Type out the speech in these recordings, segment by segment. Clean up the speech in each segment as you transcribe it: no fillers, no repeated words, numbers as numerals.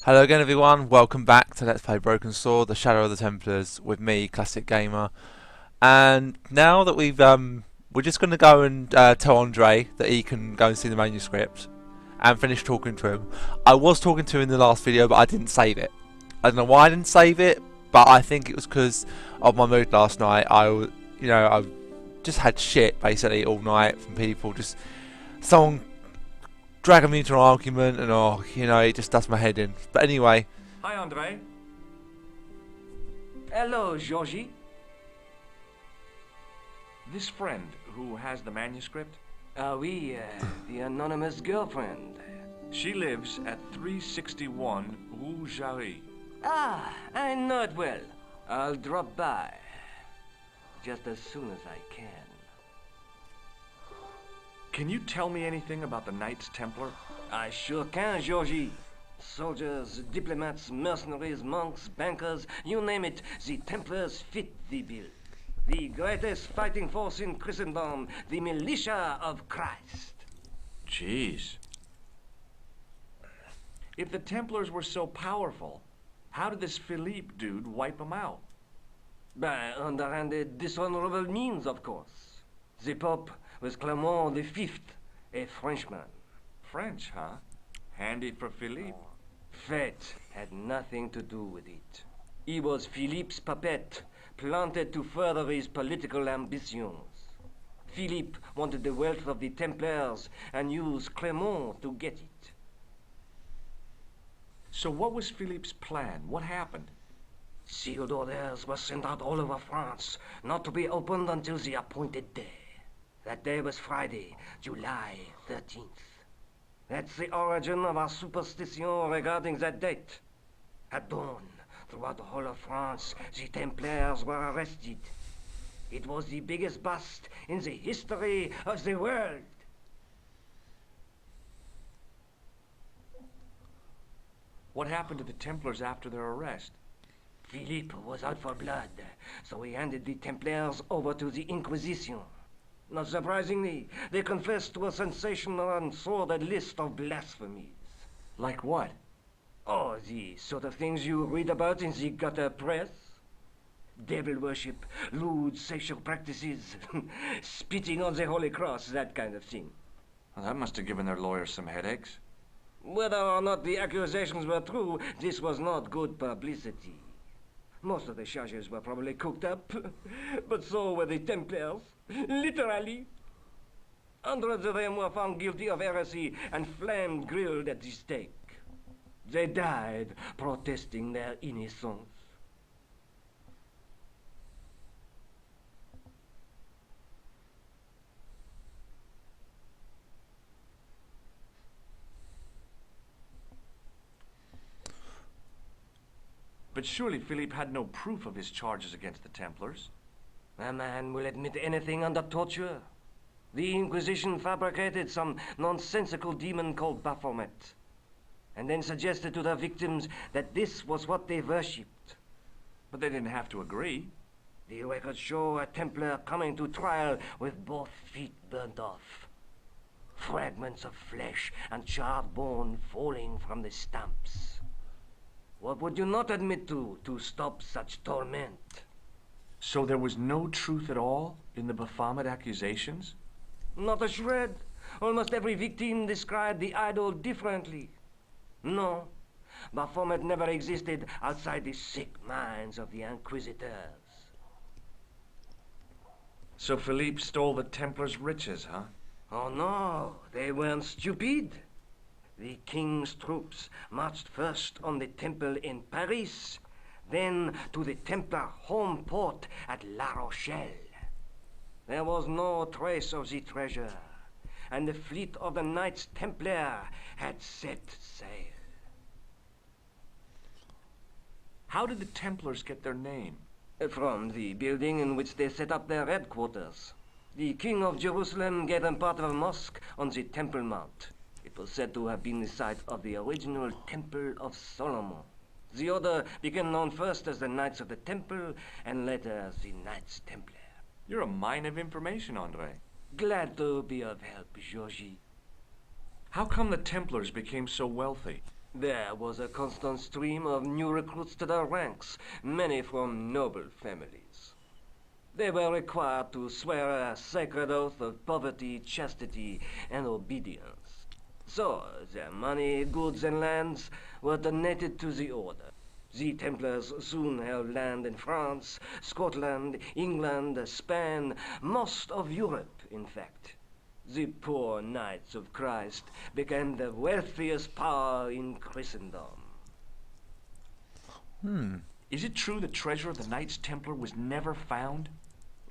Hello again everyone, welcome back to Let's Play Broken Sword, the Shadow of the Templars, with me, Classic Gamer. And now that we're just going to go and tell Andre that he can go and see the manuscript and finish talking to him. I was talking to him in the last video, but I didn't save it. I don't know why I didn't save it, but I think it was because of my mood last night. I just had shit basically all night from people, just someone dragging me into an argument, and it just does my head in. But anyway. Hi, Andre. Hello, Georgie. This friend who has the manuscript? Oui, the anonymous girlfriend. She lives at 361 Rue Jarry. Ah, I know it well. I'll drop by. Just as soon as I can. Can you tell me anything about the Knights Templar? I sure can, Georgie. Soldiers, diplomats, mercenaries, monks, bankers, you name it, the Templars fit the bill. The greatest fighting force in Christendom, the militia of Christ. Jeez. If the Templars were so powerful, how did this Philippe dude wipe them out? By underhanded, dishonorable means, of course. The Pope was Clement V, a Frenchman. French, huh? Handy for Philippe. Fate had nothing to do with it. He was Philippe's puppet, planted to further his political ambitions. Philippe wanted the wealth of the Templars and used Clement to get it. So what was Philippe's plan? What happened? Sealed orders were sent out all over France, not to be opened until the appointed day. That day was Friday, July 13th. That's the origin of our superstition regarding that date. At dawn, throughout the whole of France, the Templars were arrested. It was the biggest bust in the history of the world. What happened to the Templars after their arrest? Philippe was out for blood, so he handed the Templars over to the Inquisition. Not surprisingly, they confessed to a sensational and sordid list of blasphemies. Like what? Oh, the sort of things you read about in the gutter press. Devil worship, lewd sexual practices, spitting on the Holy Cross, that kind of thing. Well, that must have given their lawyers some headaches. Whether or not the accusations were true, this was not good publicity. Most of the charges were probably cooked up, but so were the Templars. Literally. Hundreds of them were found guilty of heresy and flamed grilled at the stake. They died protesting their innocence. But surely Philippe had no proof of his charges against the Templars. A man will admit anything under torture. The Inquisition fabricated some nonsensical demon called Baphomet, and then suggested to their victims that this was what they worshipped. But they didn't have to agree. The records show a Templar coming to trial with both feet burnt off. Fragments of flesh and charred bone falling from the stumps. What would you not admit to stop such torment? So there was no truth at all in the Baphomet accusations? Not a shred. Almost every victim described the idol differently. No, Baphomet never existed outside the sick minds of the Inquisitors. So Philippe stole the Templars' riches, huh? Oh no, they weren't stupid. The king's troops marched first on the temple in Paris, then to the Templar home port at La Rochelle. There was no trace of the treasure, and the fleet of the Knights Templar had set sail. How did the Templars get their name? From the building in which they set up their headquarters. The King of Jerusalem gave them part of a mosque on the Temple Mount. It was said to have been the site of the original Temple of Solomon. The order became known first as the Knights of the Temple, and later as the Knights Templar. You're a mine of information, Andre. Glad to be of help, Georgie. How come the Templars became so wealthy? There was a constant stream of new recruits to their ranks, many from noble families. They were required to swear a sacred oath of poverty, chastity, and obedience. So, their money, goods, and lands were donated to the order. The Templars soon held land in France, Scotland, England, Spain, most of Europe, in fact. The poor Knights of Christ became the wealthiest power in Christendom. Is it true the treasure of the Knights Templar was never found?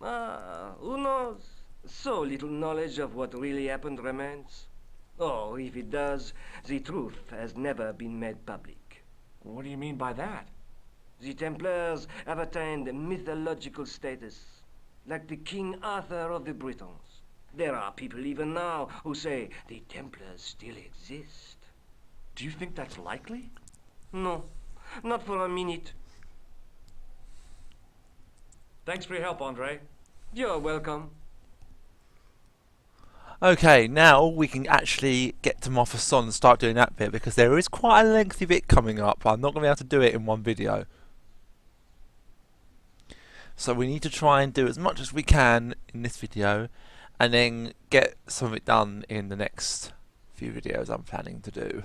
Who knows? So little knowledge of what really happened remains. Or if it does, the truth has never been made public. What do you mean by that? The Templars have attained mythological status, like the King Arthur of the Britons. There are people even now who say the Templars still exist. Do you think that's likely? No, not for a minute. Thanks for your help, Andre. You're welcome. Okay, now we can actually get to Moffat and start doing that bit, because there is quite a lengthy bit coming up. I'm not going to be able to do it in one video. So we need to try and do as much as we can in this video, and then get some of it done in the next few videos I'm planning to do.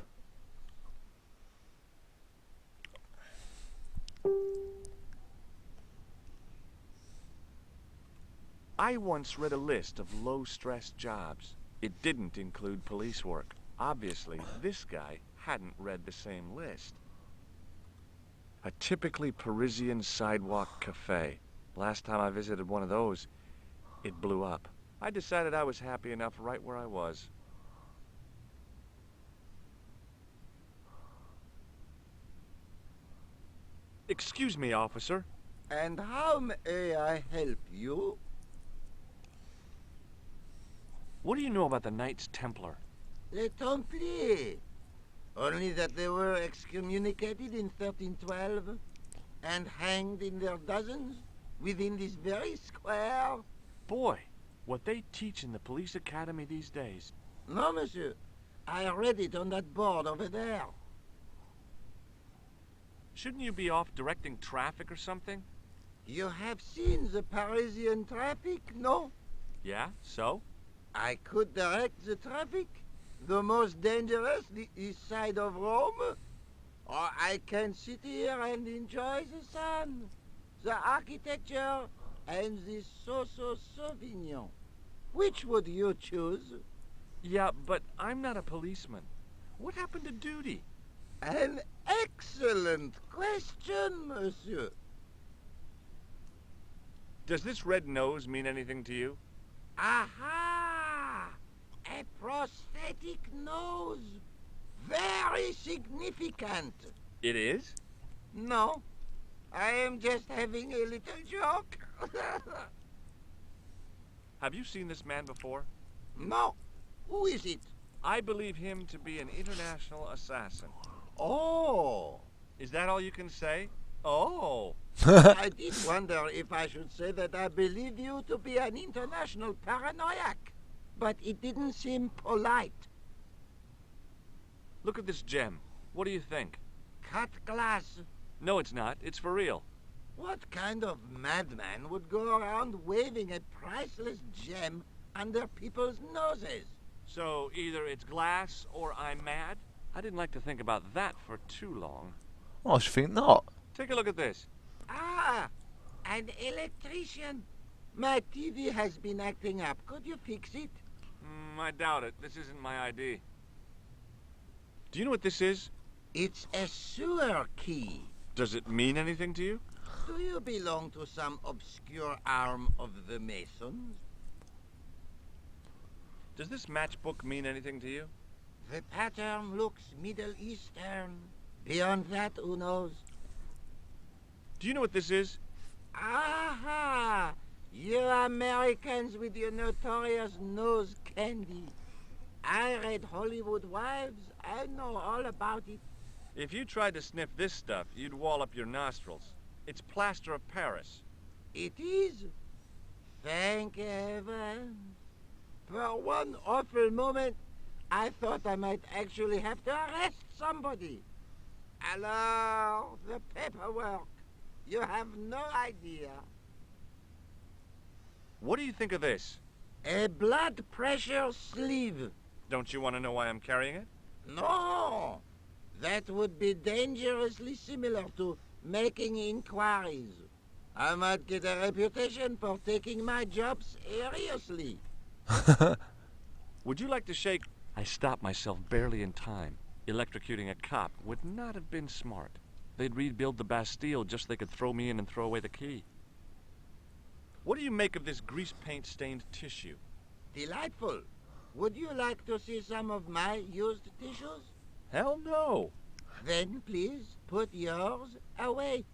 I once read a list of low-stress jobs. It didn't include police work. Obviously, this guy hadn't read the same list. A typically Parisian sidewalk cafe. Last time I visited one of those, it blew up. I decided I was happy enough right where I was. Excuse me, officer. And how may I help you? What do you know about the Knights Templar? Les Templiers. Only that they were excommunicated in 1312 and hanged in their dozens within this very square. Boy, what they teach in the police academy these days. No, monsieur. I read it on that board over there. Shouldn't you be off directing traffic or something? You have seen the Parisian traffic, no? Yeah, so? I could direct the traffic. The most dangerous, the east side of Rome. Or I can sit here and enjoy the sun, the architecture, and the so-so Sauvignon. Which would you choose? Yeah, but I'm not a policeman. What happened to duty? An excellent question, monsieur. Does this red nose mean anything to you? Aha! A prosthetic nose. Very significant. It is? No, I am just having a little joke. Have you seen this man before? No, who is it? I believe him to be an international assassin. Oh, Is that all you can say? Oh. I did wonder if I should say that I believe you to be an international paranoiac, but it didn't seem polite. Look at this gem. What do you think? Cut glass. No, it's not. It's for real. What kind of madman would go around waving a priceless gem under people's noses? So either it's glass or I'm mad? I didn't like to think about that for too long. I should think not. Take a look at this. Ah, an electrician. My TV has been acting up. Could you fix it? I doubt it. This isn't my ID. Do you know what this is? It's a sewer key. Does it mean anything to you? Do you belong to some obscure arm of the Masons? Does this matchbook mean anything to you? The pattern looks Middle Eastern. Beyond that, who knows? Do you know what this is? Aha! You Americans with your notorious nose candy. I read Hollywood Wives. I know all about it. If you tried to sniff this stuff, you'd wall up your nostrils. It's plaster of Paris. It is. Thank heaven. For one awful moment, I thought I might actually have to arrest somebody. Alors, the paperwork. You have no idea. What do you think of this? A blood pressure sleeve. Don't you want to know why I'm carrying it? No! That would be dangerously similar to making inquiries. I might get a reputation for taking my job seriously. Would you like to shake? I stopped myself barely in time. Electrocuting a cop would not have been smart. They'd rebuild the Bastille just so they could throw me in and throw away the key. What do you make of this grease paint stained tissue? Delightful. Would you like to see some of my used tissues? Hell no! Then please put yours away.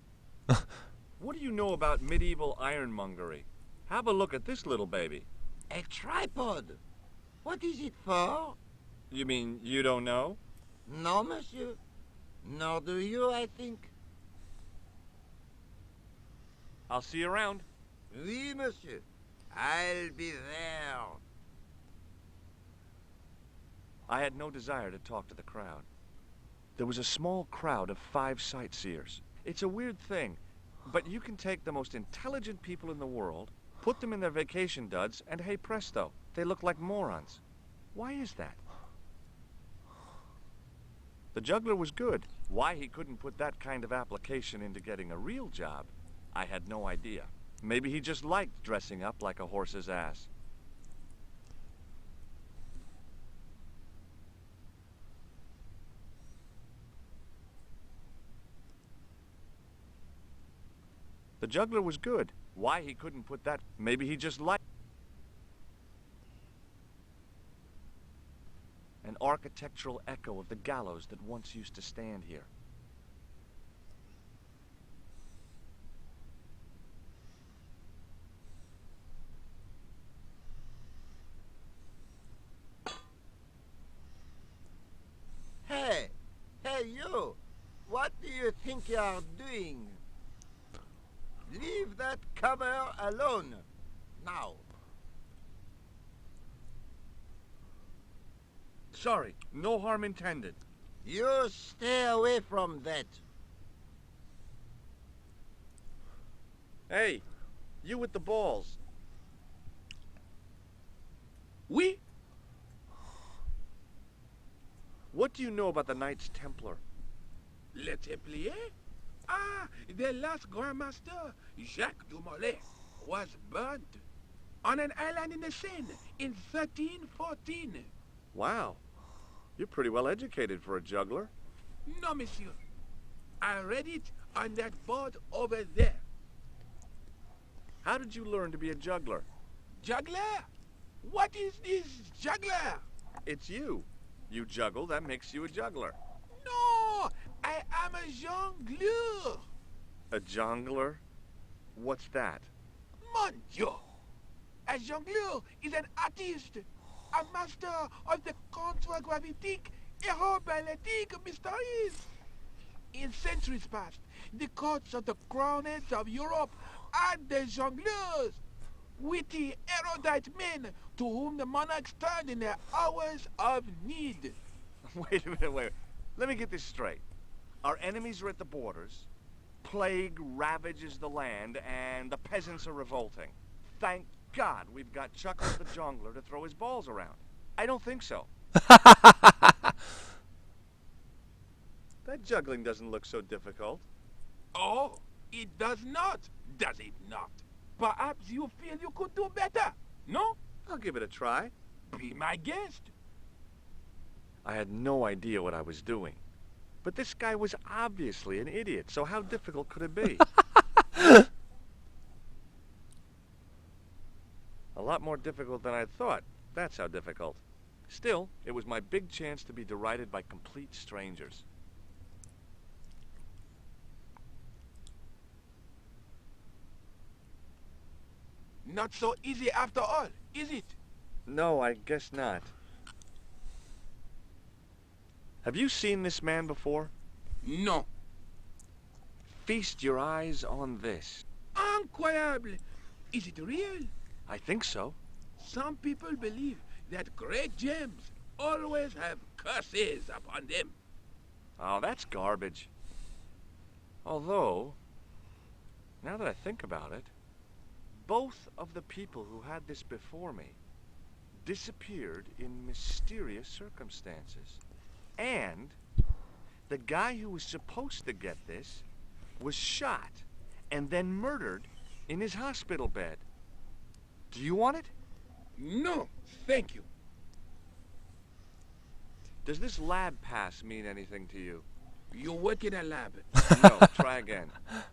What do you know about medieval ironmongery? Have a look at this little baby. A tripod. What is it for? You mean you don't know? No, monsieur. Nor do you, I think. I'll see you around. Oui, monsieur. I'll be there. I had no desire to talk to the crowd. There was a small crowd of 5 sightseers. It's a weird thing, but you can take the most intelligent people in the world, put them in their vacation duds, and hey presto, they look like morons. Why is that? The juggler was good. Why he couldn't put that kind of application into getting a real job, I had no idea. Maybe he just liked dressing up like a horse's ass. The juggler was good. Why he couldn't put that... Maybe he just liked... An architectural echo of the gallows that once used to stand here. Hey! Hey, you! What do you think you're doing? Leave that cover alone. Now. Sorry, no harm intended. You stay away from that. Hey, you with the balls. Oui? What do you know about the Knights Templar? Le Templier? Ah, the last Grand Master, Jacques du Molay, was burnt on an island in the Seine in 1314. Wow, you're pretty well educated for a juggler. No, monsieur. I read it on that board over there. How did you learn to be a juggler? Juggler? What is this juggler? It's you. You juggle, that makes you a juggler. No, I am a jongleur. A jongler? What's that? Mon Dieu. A jongleur is an artist, a master of the contragravitic aeroballetic mysteries. In centuries past, the courts of the crowned heads of Europe had the jongleurs, witty, erudite men to whom the monarchs turned in their hours of need. Wait a minute, wait. Let me get this straight. Our enemies are at the borders, plague ravages the land, and the peasants are revolting. Thank God we've got Chuckles the Jongler to throw his balls around. I don't think so. That juggling doesn't look so difficult. Oh, it does not, does it not? Perhaps you feel you could do better, no? I'll give it a try. Be my guest. I had no idea what I was doing. But this guy was obviously an idiot, so how difficult could it be? A lot more difficult than I thought. That's how difficult. Still, it was my big chance to be derided by complete strangers. Not so easy after all, is it? No, I guess not. Have you seen this man before? No. Feast your eyes on this. Incroyable. Is it real? I think so. Some people believe that great gems, always have curses upon them. Oh, that's garbage. Although, now that I think about it, both of the people who had this before me disappeared in mysterious circumstances. And the guy who was supposed to get this was shot and then murdered in his hospital bed. Do you want it? No, thank you. Does this lab pass mean anything to you? You work in a lab. No, try again.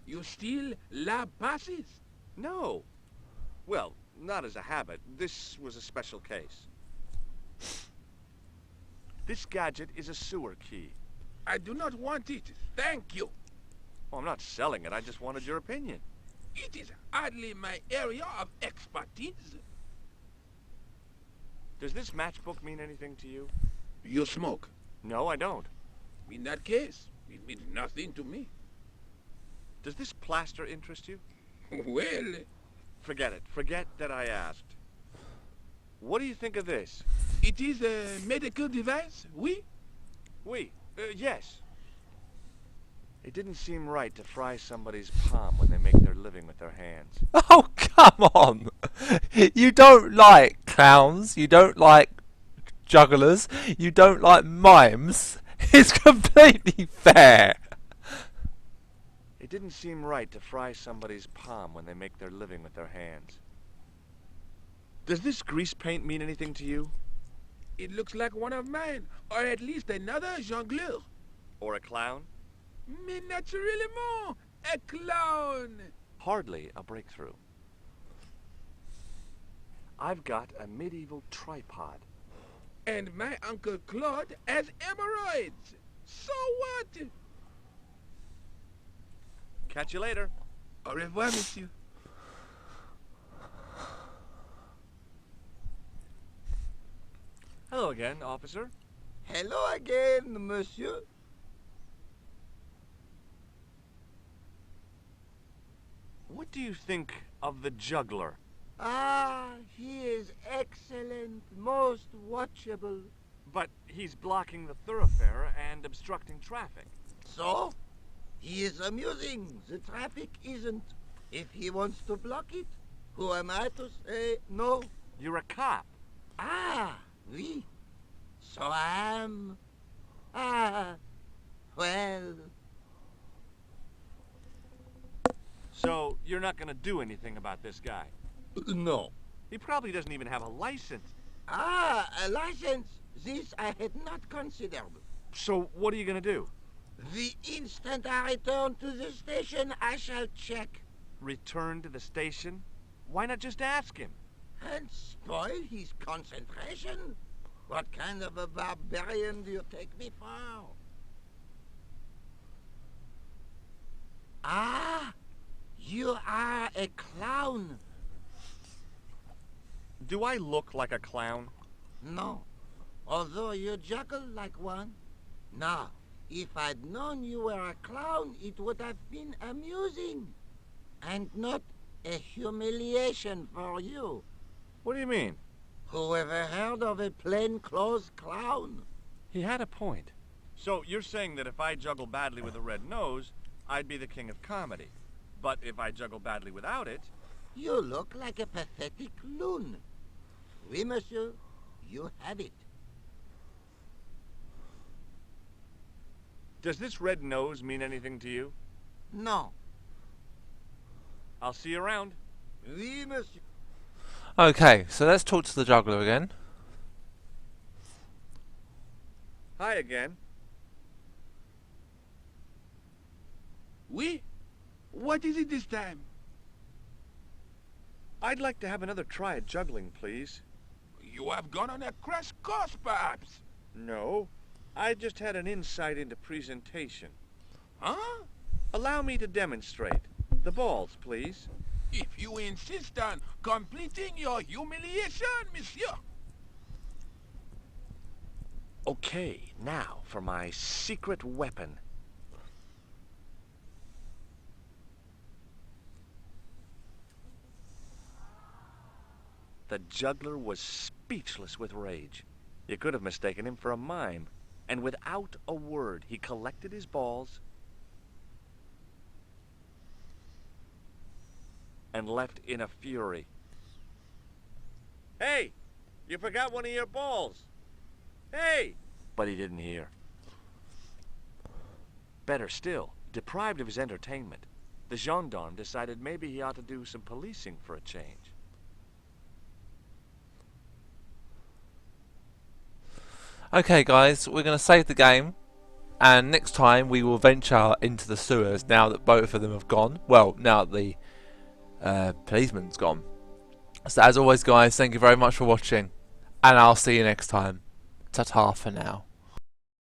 You steal lab passes? No. Well, not as a habit. This was a special case. This gadget is a sewer key. I do not want it. Thank you. Well, I'm not selling it. I just wanted your opinion. It is hardly my area of expertise. Does this matchbook mean anything to you? You smoke. No, I don't. In that case, it means nothing to me. Does this plaster interest you? Well, Forget it. Forget that I asked. What do you think of this? it is a medical device, oui? Yes. It didn't seem right to fry somebody's palm when they make their living with their hands. Oh, come on! You don't like clowns, you don't like jugglers, you don't like mimes. It's completely fair. It didn't seem right to fry somebody's palm when they make their living with their hands. Does this grease paint mean anything to you? It looks like one of mine, or at least another jongleur. Or a clown? Mais naturellement, a clown. Hardly a breakthrough. I've got a medieval tripod. And my Uncle Claude has hemorrhoids. So what? Catch you later. Au revoir, monsieur. Hello again, officer. Hello again, monsieur. What do you think of the juggler? Ah, he is excellent, most watchable. But he's blocking the thoroughfare and obstructing traffic. So, he is amusing. The traffic isn't. If he wants to block it, who am I to say no? You're a cop. Ah, oui. So I am. Ah, well. So you're not gonna do anything about this guy? No. He probably doesn't even have a license. Ah, a license. This I had not considered. So what are you gonna do? The instant I return to the station, I shall check. Return to the station? Why not just ask him? And spoil his concentration? What kind of a barbarian do you take me for? Ah, you are a clown. Do I look like a clown? No, although you juggle like one. Now, if I'd known you were a clown, it would have been amusing. And not a humiliation for you. What do you mean? Who ever heard of a plainclothes clown? He had a point. So you're saying that if I juggle badly with a red nose, I'd be the king of comedy. But if I juggle badly without it... You look like a pathetic loon. Oui, monsieur, you have it. Does this red nose mean anything to you? No. I'll see you around. Oui, monsieur. Okay, so let's talk to the juggler again. Hi again. Oui? What is it this time? I'd like to have another try at juggling, please. You have gone on a crash course, perhaps? No. I just had an insight into presentation. Huh? Allow me to demonstrate. The balls, please. If you insist on completing your humiliation, monsieur. Okay, now for my secret weapon. The juggler was speechless with rage. You could have mistaken him for a mime. And without a word, he collected his balls and left in a fury. Hey! You forgot one of your balls! Hey! But he didn't hear. Better still, deprived of his entertainment, the gendarme decided maybe he ought to do some policing for a change. Okay guys, we're going to save the game, and next time we will venture into the sewers now that both of them have gone. Well, now that the policeman's gone. So as always guys, thank you very much for watching, and I'll see you next time. Ta-ta for now.